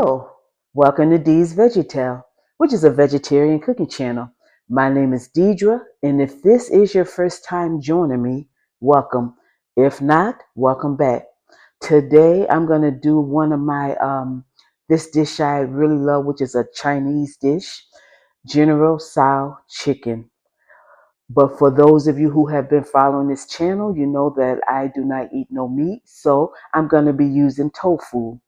Hello, welcome to Dee's Veggie-tales, which is a vegetarian cooking channel. My name is Deidre, and if this is your first time joining me, welcome. If not, welcome back. Today I'm going to do one of my, this dish I really love, which is a Chinese dish, General Tso chicken. But for those of you who have been following this channel, you know that I do not eat no meat, so I'm going to be using tofu.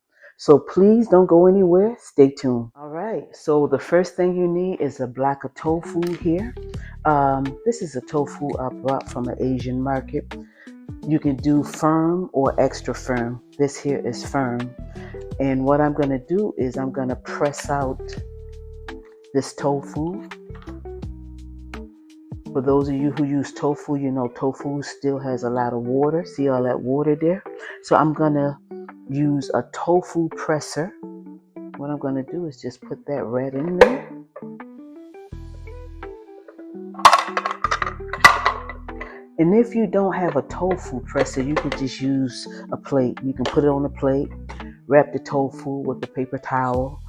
So please don't go anywhere. Stay tuned. All right, so the first thing you need is a block of tofu here. This is a tofu I brought from an Asian market. You can do firm or extra firm. This here is firm. And what I'm going to do is I'm going to press out this tofu. For those of you who use tofu, you know tofu still has a lot of water. See all that water there? So I'm going to use a tofu presser. What I'm going to do is just put that right in there. And if you don't have a tofu presser, you can just use a plate. You can put it on a plate, wrap the tofu with a paper towel,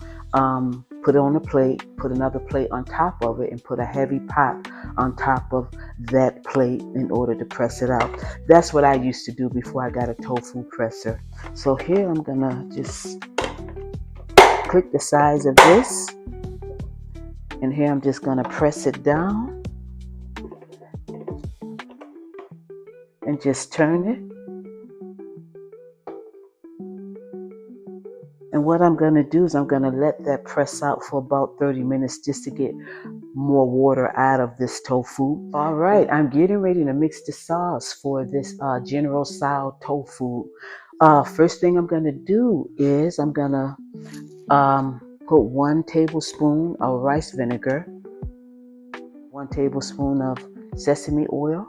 put it on a plate, put another plate on top of it, and put a heavy pot on top of that plate in order to press it out. That's what I used to do before I got a tofu presser. So here I'm gonna just click the size of this, and here I'm just gonna press it down and just turn it. And what I'm going to do is I'm going to let that press out for about 30 minutes just to get more water out of this tofu. All right, I'm getting ready to mix the sauce for this General Tso tofu. First thing I'm going to do is I'm going to put 1 tablespoon of rice vinegar, 1 tablespoon of sesame oil,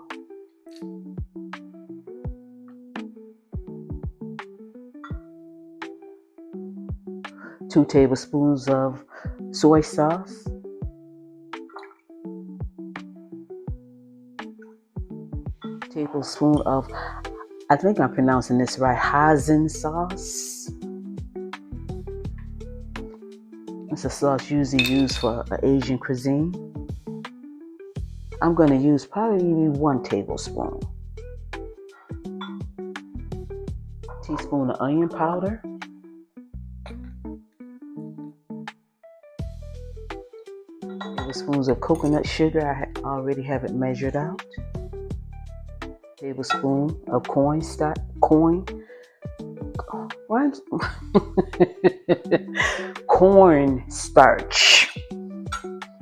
2 tablespoons of soy sauce, 1 tablespoon of, I think I'm pronouncing this right, Hoisin sauce. It's a sauce usually used for Asian cuisine. I'm going to use probably 1 tablespoon. Teaspoon of onion powder. Tablespoons of coconut sugar. I already have it measured out. Tablespoon of cornstarch. Cornstarch.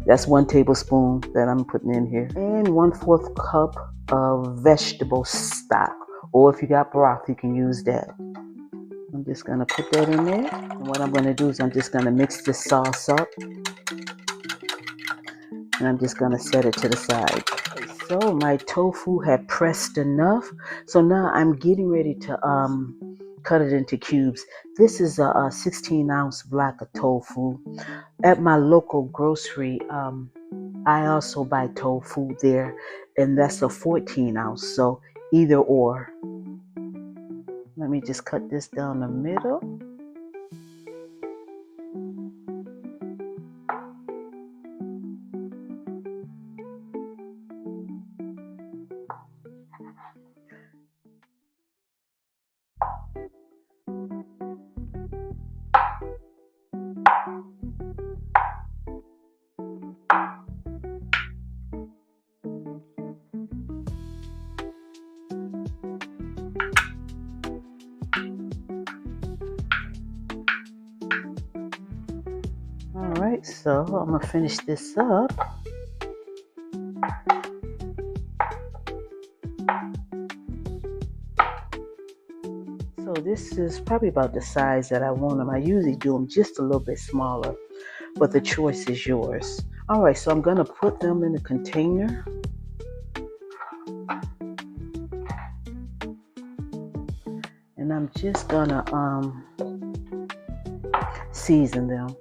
That's 1 tablespoon that I'm putting in here. And 1/4 cup of vegetable stock. Or if you got broth, you can use that. I'm just going to put that in there. And what I'm going to do is I'm just going to mix this sauce up. And I'm just going to set it to the side. So my tofu had pressed enough. So now I'm getting ready to cut it into cubes. This is a 16-ounce block of tofu. At my local grocery, I also buy tofu there, and that's a 14-ounce. So either or. Let me just cut this down the middle. Alright, so I'm going to finish this up. So this is probably about the size that I want them. I usually do them just a little bit smaller, but the choice is yours. Alright, so I'm going to put them in a container. And I'm just going to season them.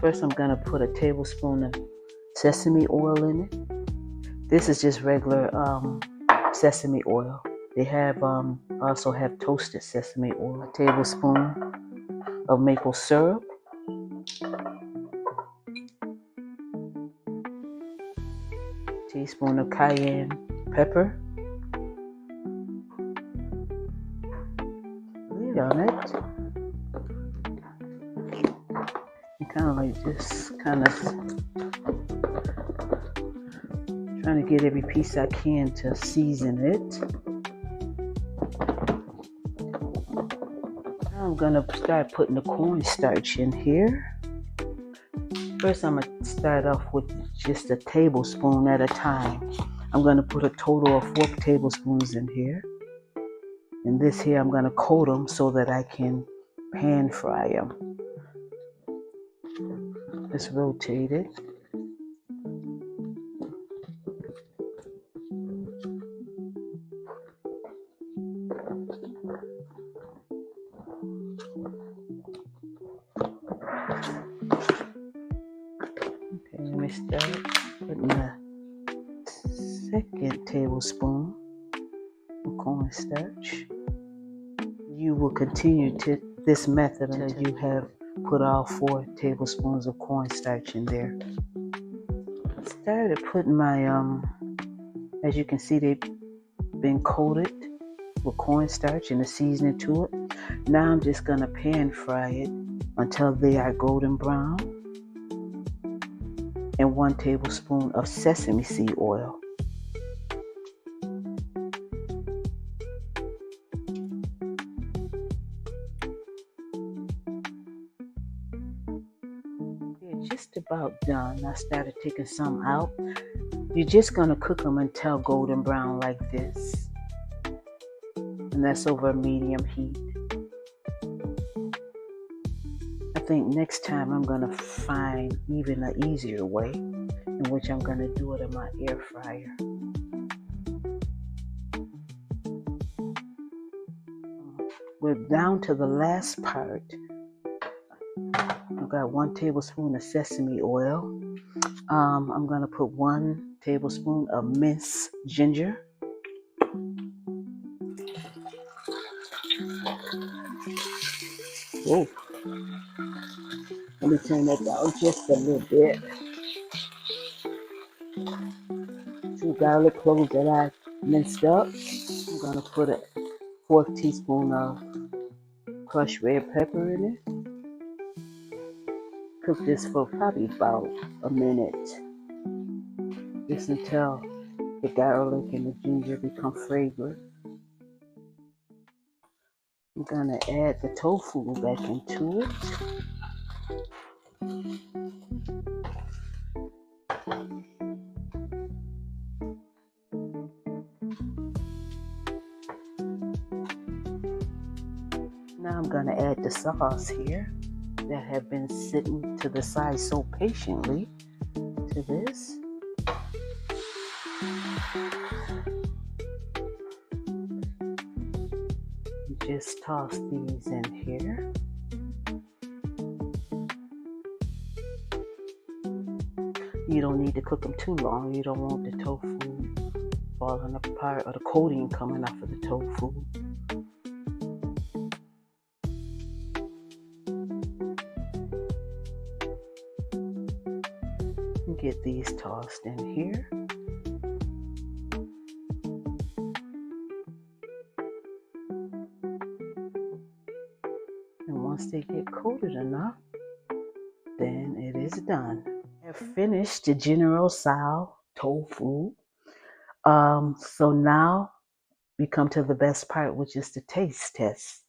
First, I'm going to put a tablespoon of sesame oil in it. This is just regular sesame oil. They have also have toasted sesame oil. A tablespoon of maple syrup. teaspoon of cayenne pepper. Lid on it. And kind of like this, kind of trying to get every piece I can to season it. Now I'm gonna start putting the cornstarch in here. First, I'm gonna start off with just a tablespoon at a time. I'm gonna put a total of 4 tablespoons in here. And this here, I'm gonna coat them so that I can pan fry them. Just rotate it. Okay, let me start putting the 2nd tablespoon of cornstarch. You will continue to this method until you have put all 4 tablespoons of cornstarch in there. I started putting my, as you can see, they've been coated with cornstarch and the seasoning to it. Now I'm just gonna pan fry it until they are golden brown. And 1 tablespoon of sesame seed oil. They're just about done. I started taking some out. You're just gonna cook them until golden brown like this. And that's over a medium heat. I think next time I'm gonna find even an easier way in which I'm gonna do it in my air fryer. We're down to the last part. I've got 1 tablespoon of sesame oil. I'm gonna put 1 tablespoon of minced ginger. Oh, let me turn that down just a little bit. 2 garlic cloves that I minced up. I'm gonna put a 4th teaspoon of crushed red pepper in it. Cook this for probably about a minute. Just until the garlic and the ginger become fragrant. I'm gonna add the tofu back into it. Now I'm gonna add the sauce here that have been sitting to the side so patiently to this. Just toss these in here. You don't need to cook them too long. You don't want the tofu falling apart or the coating coming off of the tofu. Get these tossed in here. And once they get coated enough, then it is done. I've finished the General Tso tofu. So now we come to the best part, which is the taste test.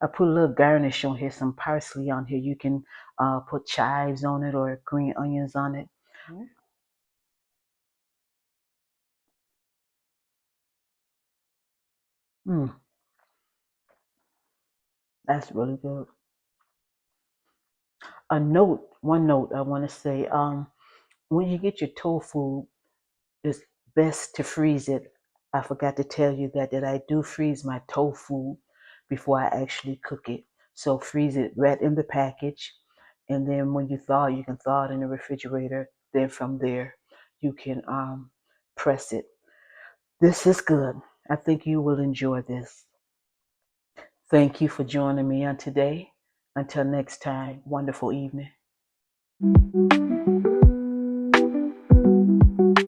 I put a little garnish on here, some parsley on here. You can put chives on it or green onions on it. That's really good. One note I want to say, when you get your tofu, it's best to freeze it. I forgot to tell you that I do freeze my tofu before I actually cook it. So freeze it right in the package. And then when you thaw, you can thaw it in the refrigerator. Then from there, you can press it. This is good. I think you will enjoy this. Thank you for joining me on today. Until next time, wonderful evening.